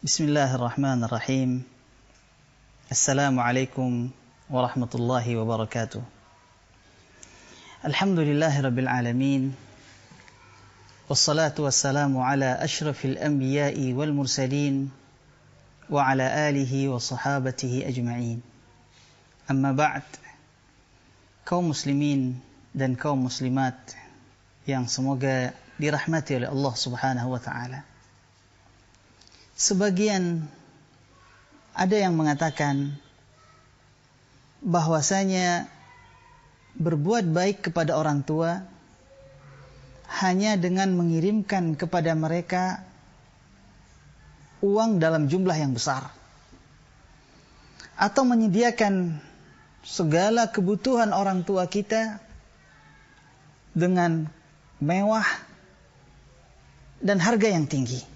Bismillahirrahmanirrahim. Assalamualaikum warahmatullahi wabarakatuh. Alhamdulillahirabbil alamin. Wassalatu wassalamu ala asyrafil anbiya'i wal mursalin wa ala alihi wa sahabatihi ajma'in. Amma ba'd. Kaum muslimin dan kaum muslimat yang semoga dirahmati oleh Allah Subhanahu wa taala. Sebagian ada yang mengatakan bahwasanya berbuat baik kepada orang tua hanya dengan mengirimkan kepada mereka uang dalam jumlah yang besar atau menyediakan segala kebutuhan orang tua kita dengan mewah dan harga yang tinggi.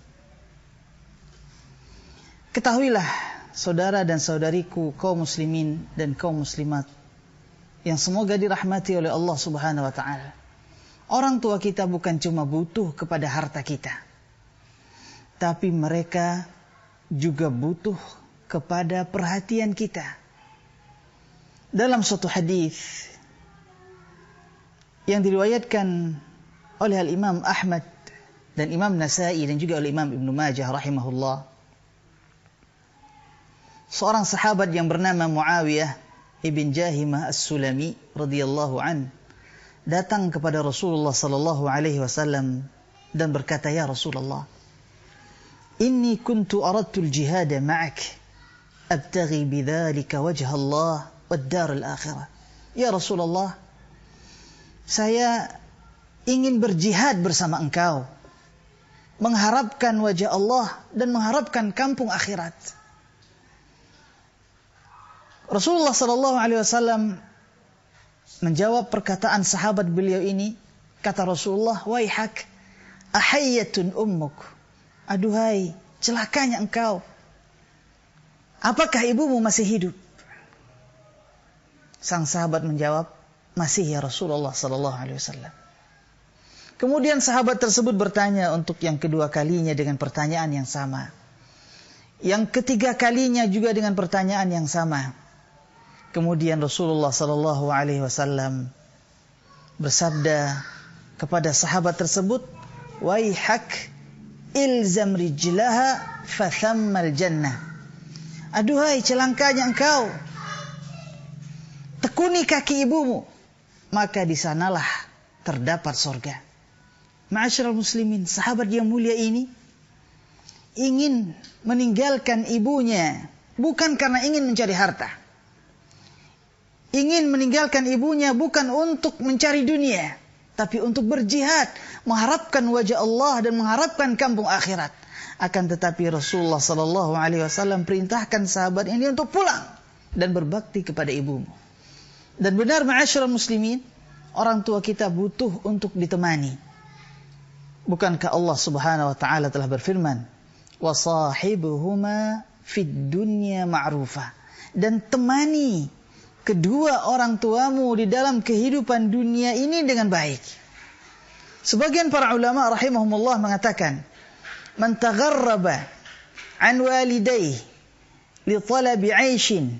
Ketahuilah saudara dan saudariku kaum muslimin dan kaum muslimat yang semoga dirahmati oleh Allah Subhanahu wa taala. Orang tua kita bukan cuma butuh kepada harta kita, tapi mereka juga butuh kepada perhatian kita. Dalam suatu hadis yang diriwayatkan oleh Al-Imam Ahmad dan Imam Nasa'i dan juga oleh Imam Ibnu Majah rahimahullah, seorang sahabat yang bernama Muawiyah ibn Jahimah As-Sulami radhiyallahu an datang kepada Rasulullah sallallahu alaihi wasallam dan berkata, "Ya Rasulullah, inni kuntu aradtu al-jihad ma'ak abtaghi bidzalika wajha Allah wad-dar al-akhirah." Ya Rasulullah, saya ingin berjihad bersama engkau, mengharapkan wajah Allah dan mengharapkan kampung akhirat. Rasulullah sallallahu alaihi wasallam menjawab perkataan sahabat beliau ini. Kata Rasulullah, "Waihak, ahayyatun ummuk." Aduhai, celakanya engkau. Apakah ibumu masih hidup? Sang sahabat menjawab, "Masih ya Rasulullah sallallahu alaihi wasallam." Kemudian sahabat tersebut bertanya untuk yang kedua kalinya dengan pertanyaan yang sama. Yang ketiga kalinya juga dengan pertanyaan yang sama. Kemudian Rasulullah sallallahu alaihi wasallam bersabda kepada sahabat tersebut, "Waihak, ilzam rijlaha fa thammal jannah." Aduhai, celakanya engkau. Tekuni kaki ibumu, maka di sanalah terdapat surga. Ma'asyiral muslimin, sahabat yang mulia ini ingin meninggalkan ibunya bukan karena ingin mencari harta. Ingin meninggalkan ibunya bukan untuk mencari dunia, tapi untuk berjihad, mengharapkan wajah Allah dan mengharapkan kampung akhirat. Akan tetapi Rasulullah sallallahu alaihi wasallam perintahkan sahabat ini untuk pulang dan berbakti kepada ibumu. Dan benar ma'asyiral muslimin, orang tua kita butuh untuk ditemani. Bukankah Allah Subhanahu wa taala telah berfirman, "Wa sahibuhuma fid dunya ma'rufa." Dan temani kedua orang tuamu di dalam kehidupan dunia ini dengan baik. Sebagian para ulama rahimahumullah mengatakan, "Man tagharraba an walidayhi li talabi 'aishin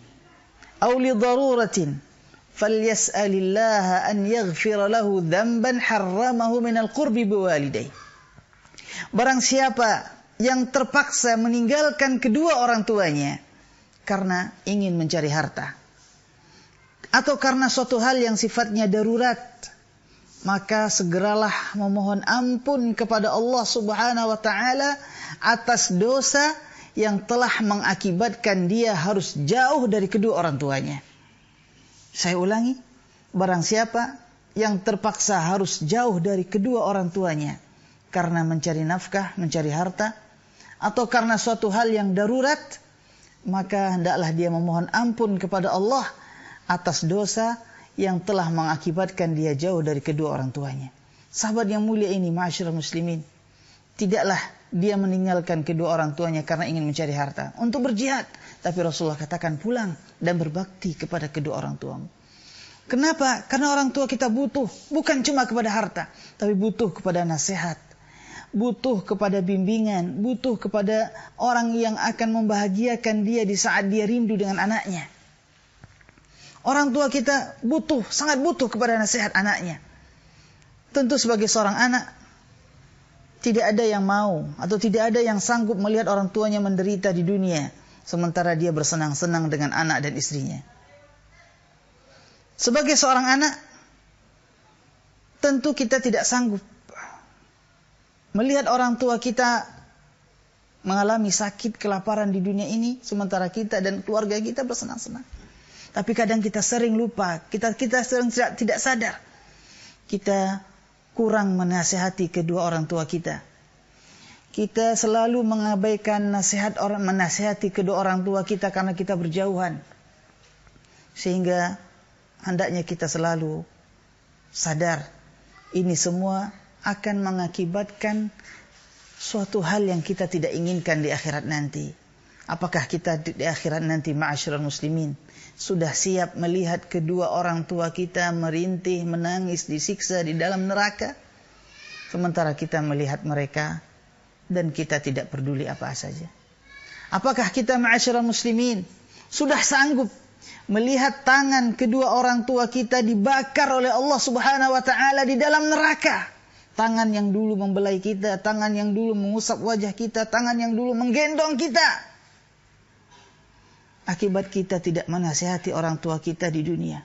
aw li daruratin falyas'alillaha an yaghfira lahu dhanban harramahu min al-qurbi biwalidayhi." Barang siapa yang terpaksa meninggalkan kedua orang tuanya karena ingin mencari harta atau karena suatu hal yang sifatnya darurat, maka segeralah memohon ampun kepada Allah Subhanahu wa taala atas dosa yang telah mengakibatkan dia harus jauh dari kedua orang tuanya. Saya ulangi, barang siapa yang terpaksa harus jauh dari kedua orang tuanya karena mencari nafkah, mencari harta, atau karena suatu hal yang darurat, maka hendaklah dia memohon ampun kepada Allah atas dosa yang telah mengakibatkan dia jauh dari kedua orang tuanya. Sahabat yang mulia ini, ma'asyiral muslimin, tidaklah dia meninggalkan kedua orang tuanya karena ingin mencari harta untuk berjihad, tapi Rasulullah katakan pulang dan berbakti kepada kedua orang tuamu. Kenapa? Karena orang tua kita butuh bukan cuma kepada harta, tapi butuh kepada nasihat, butuh kepada bimbingan, butuh kepada orang yang akan membahagiakan dia di saat dia rindu dengan anaknya. Orang tua kita sangat butuh kepada nasihat anaknya. Tentu sebagai seorang anak, tidak ada yang mau atau tidak ada yang sanggup melihat orang tuanya menderita di dunia, sementara dia bersenang-senang dengan anak dan istrinya. Sebagai seorang anak, tentu kita tidak sanggup melihat orang tua kita mengalami sakit, kelaparan di dunia ini, sementara kita dan keluarga kita bersenang-senang. Tapi kadang kita sering lupa, kita sering tidak sadar. Kita kurang menasihati kedua orang tua kita. Kita selalu mengabaikan menasihati kedua orang tua kita karena kita berjauhan. Sehingga hendaknya kita selalu sadar, ini semua akan mengakibatkan suatu hal yang kita tidak inginkan di akhirat nanti. Apakah kita di akhirat nanti, ma'asyiral muslimin, sudah siap melihat kedua orang tua kita merintih, menangis, disiksa di dalam neraka, sementara kita melihat mereka dan kita tidak peduli apa saja? Apakah kita, ma'asyiral muslimin, sudah sanggup melihat tangan kedua orang tua kita dibakar oleh Allah Subhanahu wa taala di dalam neraka? Tangan yang dulu membelai kita, tangan yang dulu mengusap wajah kita, tangan yang dulu menggendong kita. Akibat kita tidak menasihati orang tua kita di dunia.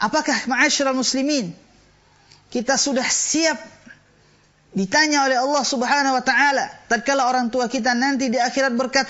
Apakah, ma'asyiral muslimin, kita sudah siap ditanya oleh Allah Subhanahu wa taala tatkala orang tua kita nanti di akhirat berkata,